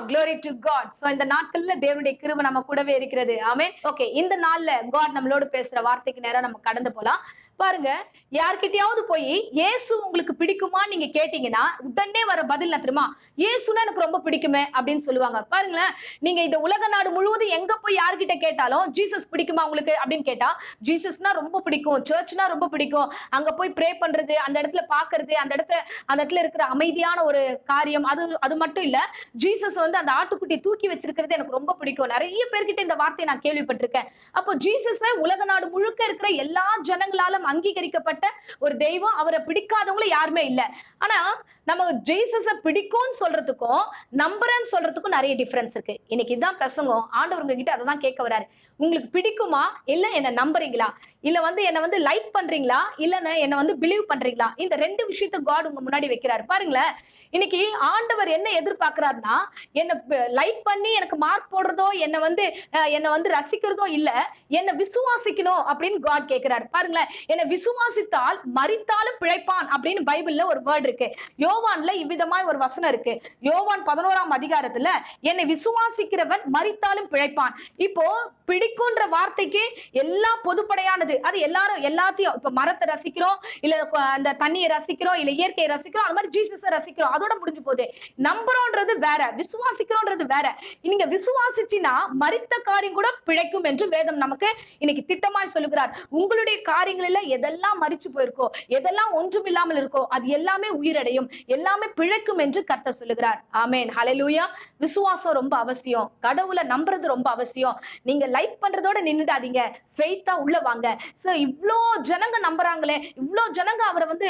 Glory to God. So இந்த நாட்கள்ல தேவனுடைய கிருபை நம்ம கூடவே இருக்கிறது. ஆமென். ஓகே, இந்த நாள்ல God நம்மளோட பேசுற வார்த்தைக்கு நேரா நம்ம கடந்து போலாம். பாருங்க, யார்கிட்டயாவது போய் இயேசு உங்களுக்கு பிடிக்குமா நீங்க கேட்டீங்கன்னா உடனே வர பதில் என்ன தெரியுமா? இயேசுனா எனக்கு ரொம்ப பிடிக்குமே அப்படின்னு சொல்லுவாங்க. பாருங்களேன், நீங்க இந்த உலக நாடு முழுவதும் எங்க போய் யார்கிட்ட கேட்டாலும் ஜீசஸ் பிடிக்குமா உங்களுக்கு அப்படின்னு கேட்டா, ஜீசஸ்னா ரொம்ப பிடிக்கும், சர்ச்னா ரொம்ப பிடிக்கும், அங்க போய் ப்ரே பண்றது, அந்த இடத்துல பாக்குறது, அந்த இடத்துல இருக்கிற அமைதியான ஒரு காரியம், அது மட்டும் இல்ல, ஜீசஸ் வந்து அந்த ஆட்டுக்குட்டி தூக்கி வச்சிருக்கிறது எனக்கு ரொம்ப பிடிக்கும். நிறைய பேர்கிட்ட இந்த வார்த்தையை நான் கேள்விப்பட்டிருக்கேன். அப்போ ஜீசஸ உலக நாடு முழுக்க இருக்கிற எல்லா ஜனங்களாலும் அங்கீகரிக்கப்பட்ட ஒரு தெய்வம். அவரை பிடிக்காதவங்கள யாருமே இல்ல. ஆனா நம்ம ஜீசஸ பிடிக்கும்னு சொல்றதுக்கும் நம்புறேன்னு சொல்றதுக்கும் நிறைய டிஃபரன்ஸ் இருக்கு. இன்னைக்கு இதான் பிரசங்கம். ஆண்டவர் உங்ககிட்ட அதை தான் கேட்க வராரு. உங்களுக்கு பிடிக்குமா, இல்ல என்ன நம்புறீங்களா, இல்ல வந்து என்ன வந்து லைக் பண்றீங்களா, இல்ல என்ன வந்து பிலீவ் பண்றீங்களா? இந்த ரெண்டு விஷயத்த காட் உங்க முன்னாடி வைக்கிறாரு. பாருங்களேன், இன்னைக்கு ஆண்டவர் என்ன எதிர்பார்க்கிறாருன்னா, என்ன லைக் பண்ணி எனக்கு மார்க் போடுறதோ, என்ன வந்து ரசிக்கிறதோ இல்ல, என்ன விசுவாசிக்கணும் அப்படின்னு காட் கேட்கிறாரு. பாருங்களேன், என்ன விசுவாசித்தால் மரித்தாலும் பிழைப்பான் அப்படின்னு பைபிள்ல ஒரு வேர்ட் இருக்கு. யோவான்ல இவ்விதமாய் ஒரு வசனம் இருக்கு. யோவான் 11ஆம் அதிகாரத்துல என்னை விசுவாசிக்கிறவன் மரித்தாலும் பிழைப்பான். இப்போ பிடிக்கும்ன்ற வார்த்தைக்கு எல்லாம் பொதுப்படையானது. அது எல்லாத்தையும், இப்ப மரத்தை ரசிக்கிறோம், இல்ல அந்த தண்ணியை ரசிக்கிறோம், இல்ல இயற்கையை ரசிக்கிறோம், அது மாதிரி ஜீசஸை ரசிக்கிறோம், அதோட முடிஞ்சு போகுது. நம்புறோன்றது வேற, விசுவாசிக்கிறோன்றது வேற. நீங்க விசுவாசிச்சினா மரித்த காரியம் கூட பிழைக்கும் என்று வேதம் நமக்கு இன்னைக்கு திட்டமாய் சொல்லுகிறார். உங்களுடைய காரியங்களில எதெல்லாம் மரிச்சு போயிருக்கோ, எதெல்லாம் ஒன்றும் இல்லாமல் இருக்கோ, அது எல்லாமே உயிரடையும், எல்லாமே பிழைக்கும் என்று கர்த்தர் சொல்லுகிறார். ஆமென், ஹல்லேலூயா. விசுவாசம் ரொம்ப அவசியம். கடவுளை நம்புறது ரொம்ப அவசியம். நீங்க லைக் பண்றதோட நின்னுடாதீங்க, ஃபெய்த்தா உள்ள வாங்க. சோ இவ்ளோ ஜனங்க நம்புறாங்களே, இவ்ளோ ஜனங்க அவரை வந்து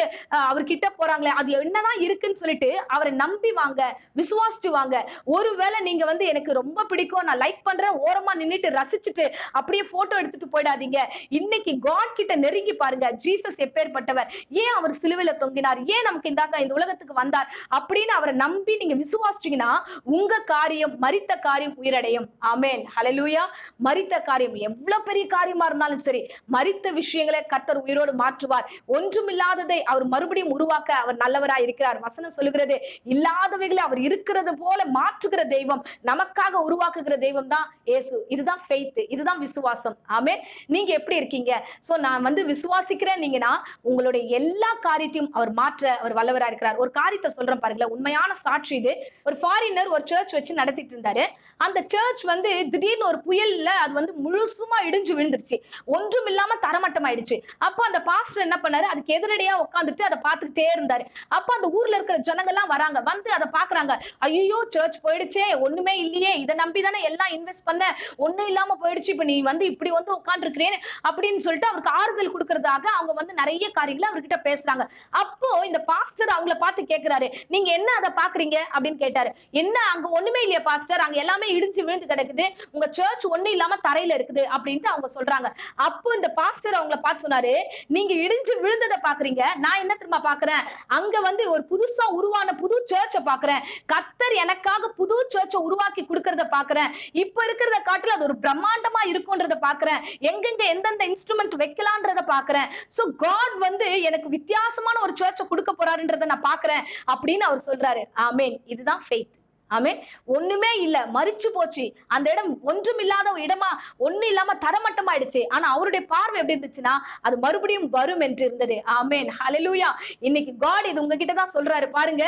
அவர்கிட்ட போறாங்களே, அது என்னதான் இருக்குன்னு சொல்லிட்டு அவரை நம்பி வாங்க, விசுவாசிச்சு வாங்க. ஒருவேளை நீங்க வந்து எனக்கு ரொம்ப பிடிக்கும், நான் லைக் பண்றேன், ஓரமா நின்னுட்டு ரசிச்சுட்டு அப்படியே போட்டோ எடுத்துட்டு போயிடாதீங்க. இன்னைக்கு காட் கிட்ட நெருங்கி பாருங்க. ஜீசஸ் எப்பேற்பட்டவர், ஏன் அவர் சிலுவையில தொங்கினார், ஏன் நமக்கு இந்த உலகத்துக்கு வந்தார் அப்படின்னு அவரை நம்பி நீங்க விசுவாசிச்சீங்கன்னா உங்க காரியம், மரித்த காரியம் உயிரடையும். ஆமென், ஹல்லேலூயா. மரித்த காரியம் எவ்வளவு பெரிய காரியமா இருந்தாலும் சரி, மரித்த விஷயங்களை கர்த்தர் உயிரோடு மாற்றுவார். ஒன்றுமில்லாததை அவர் மறுபடியும் உருவாக்க அவர் நல்லவராய் இருக்கிறார். வசனம் சொல்லுகிறது, இல்லாதவைகளை அவர் இருக்கிறது போல மாற்றுகிற தெய்வம், நமக்காக உருவாக்குகிற தெய்வம் தான் இயேசு. இதுதான் ஃபெய்த், இதுதான் விசுவாசம். ஆமென். நீங்க எப்படி இருக்கீங்க? சோ நான் வந்து விசுவாசிக்கிறேன் நீங்கன்னா உங்களுடைய எல்லா காரியத்தையும் அவர் மாற்ற அவர் வல்லவரா இருக்கிறார். ஒரு காரியத்தை சொல்றேன் பாருங்களேன், உண்மையான சாட்சி இது. ஒரு ஃபாரினர் ஒரு சர்ச் வச்சு நடத்திட்டு இருந்தாரு. அந்த சர்ச் வந்து திடீர்னு ஒரு புயல்ல அது வந்து முழுசுமா இடிஞ்சு விழுந்துருச்சு, ஒன்றும் இல்லாம தரமட்டம் ஆயிடுச்சு. அப்ப அந்த பாஸ்டர் என்ன பண்ணாரு, அதுக்கு எதிரடியா உட்காந்துட்டு அதை பார்த்துக்கிட்டே இருந்தாரு. அப்ப அந்த ஊர்ல இருக்கிற ஜனங்க எல்லாம் வராங்க, வந்து அதை பாக்குறாங்க. ஐயோ, சர்ச் போயிடுச்சே, ஒண்ணுமே இல்லையே, இதை நம்பிதானே எல்லாம் இன்வெஸ்ட் பண்ண, ஒண்ணும் இல்லாம போயிடுச்சு, இப்ப நீ வந்து இப்படி வந்து உட்கார்ந்து இருக்கிறேன் அப்படின்னு சொல்லிட்டு அவருக்கு ஆறுதல் கொடுக்கறதாக அவங்க வந்து நிறைய காரியங்களை அவர்கிட்ட பேசுறாங்க. அப்போ இந்த பாஸ்டர் அவங்கள பார்த்து கேட்கிறாரு, நீங்க என்ன அதை பாக்குறீங்க அப்படின்னு கேட்டாரு. என்ன, அங்க ஒண்ணுமே இல்லையா பாஸ்டர், அங்க எல்லாமே இடிஞ்சு விழுந்து கிடக்குது, உங்க சர்ச் ஒண்ணு இல்லாம தரையில இருக்குது அப்படின்ட்டு அவங்க சொல்றாங்க. அப்போ இந்த பாஸ்டர் அவங்கள பார்த்து சொன்னாரு, நீங்க இடிஞ்சு விழுந்ததை பாக்குறீங்க, நான் என்ன தெரியுமா பாக்குறேன், அங்க வந்து ஒரு புதுசா உருவான புது சர்ச்சை பாக்குறேன். கர்த்தர் எனக்காக புது சர்ச்சை உருவாக்கி கொடுக்கறத பாக்குறேன். இப்ப இருக்கிறத காட்டுல அது ஒரு பிரம்மாண்டமா இருக்கும்ன்றத பாக்குறேன். எங்கெங்க எந்தெந்த இன்ஸ்ட்ருமெண்ட் வைக்கலான்றத பாக்குறேன். சோ காட் வந்து எனக்கு வித்தியாசமான ஒரு சர்ச்சை கொடுக்க போறாருன்றத நான் பாக்குறேன் அப்படின்னு அவர் சொல்றாரு. ஆமென். இதுதான் ஃபெய்த். ஆமென். ஒண்ணுமே இல்ல, மரிச்சு போச்சு, அந்த இடம் ஒன்றும் இல்லாத இடமா, ஒண்ணு இல்லாம தரமட்டம் ஆயிடுச்சு. ஆனா அவருடைய பார்வை எப்படி இருந்துச்சுன்னா அது மறுபடியும் வரும் என்று இருந்தது. ஆமென், ஹல்லேலூயா. இன்னைக்கு காட் இது உங்ககிட்ட தான் சொல்றாரு. பாருங்க,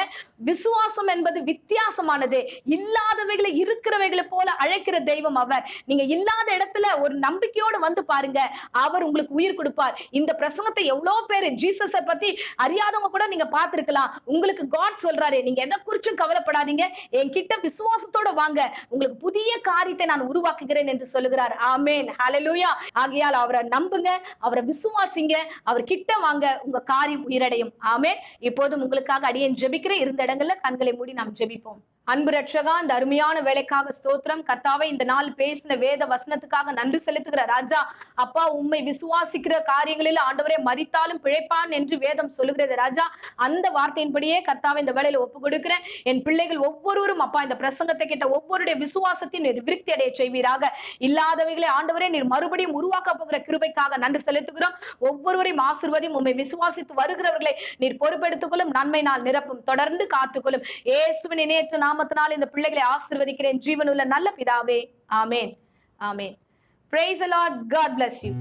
விசுவாசம் என்பது வித்தியாசமானது. இல்லாதவைகளை இருக்கிறவைகளை போல அழைக்கிற தெய்வம் அவர். நீங்க இல்லாத இடத்துல ஒரு நம்பிக்கையோடு வந்து பாருங்க, அவர் உங்களுக்கு உயிர் கொடுப்பார். இந்த பிரசங்கத்தை எவ்வளவு பேரு ஜீசஸை பத்தி அறியாதவங்க கூட நீங்க பார்த்திருக்கலாம். உங்களுக்கு காட் சொல்றாரு, நீங்க எதை குறிச்சும் கவலைப்படாதீங்க, என் கிட்ட விசுவாசத்தோட வாங்க, உங்களுக்கு புதிய காரியத்தை நான் உருவாக்குகிறேன் என்று சொல்லுகிறார். ஆமென், ஹalleluya. ஆகையால் அவரை நம்புங்க, அவரை விசுவாசிங்க, அவர் கிட்ட வாங்க, உங்க காரியம் உயரடையும். ஆமென். இப்போதும் உங்களுக்காக அடியேன் ஜெபிக்கிறேன். இருந்த இடங்கள்ல கண்களை மூடி நாம் ஜெபிப்போம். அன்பு ரட்சகா, இந்த அருமையான வேலைக்காக ஸ்தோத்திரம். கர்த்தாவே, இந்த நாள் பேசின வேத வசனத்துக்காக நன்றி செலுத்துகிற ராஜா. அப்பா, உம்மை விசுவாசிக்கிற காரியங்களில் ஆண்டவரே மரித்தாலும் பிழைப்பான் என்று வேதம் சொல்லுகிறது ராஜா. அந்த வார்த்தையின்படியே கர்த்தாவே இந்த வேலையில ஒப்பு கொடுக்கிறேன். என் பிள்ளைகள் ஒவ்வொருவரும் அப்பா இந்த பிரசங்கத்தை கேட்ட ஒவ்வொருடைய விசுவாசத்தின் விருத்தி அடைய செய்வீராக. இல்லாதவைகளை ஆண்டவரே நீர் மறுபடியும் உருவாக்க போகிற கிருபைக்காக நன்றி செலுத்துகிறோம். ஒவ்வொருவரையும் ஆசீர்வதியும். உம்மை விசுவாசித்து வருகிறவர்களை நீர் பொறுப்பெடுத்துக் கொள்ளும். நன்மை நாள் நிரப்பும். தொடர்ந்து காத்துக்கொள்ளும். இயேசுவின் இணையற்ற நாமத்தினால் இந்த பிள்ளைகளை ஆசீர்வதிக்கிறேன் ஜீவனுள்ள நல்ல பிதாவே. ஆமென், ஆமென். Praise the Lord. God bless you.